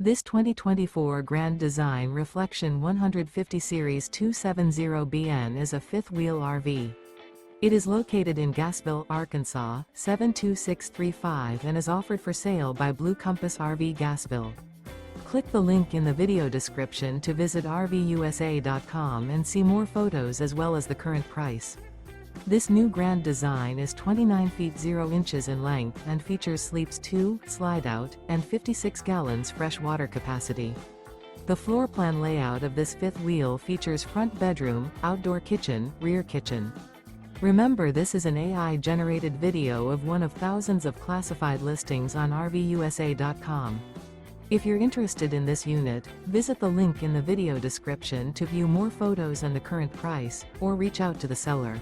This 2024 Grand Design Reflection 150 Series 270BN is a fifth-wheel RV. It is located in Gassville, Arkansas, 72635 and is offered for sale by Blue Compass RV Gassville. Click the link in the video description to visit RVUSA.com and see more photos as well as the current price. This new Grand Design is 29 feet 0 inches in length and features sleeps 2, slide-out, and 56 gallons fresh water capacity. The floor plan layout of this fifth wheel features front bedroom, outdoor kitchen, rear kitchen. Remember, this is an AI-generated video of one of thousands of classified listings on RVUSA.com. If you're interested in this unit, visit the link in the video description to view more photos and the current price, or reach out to the seller.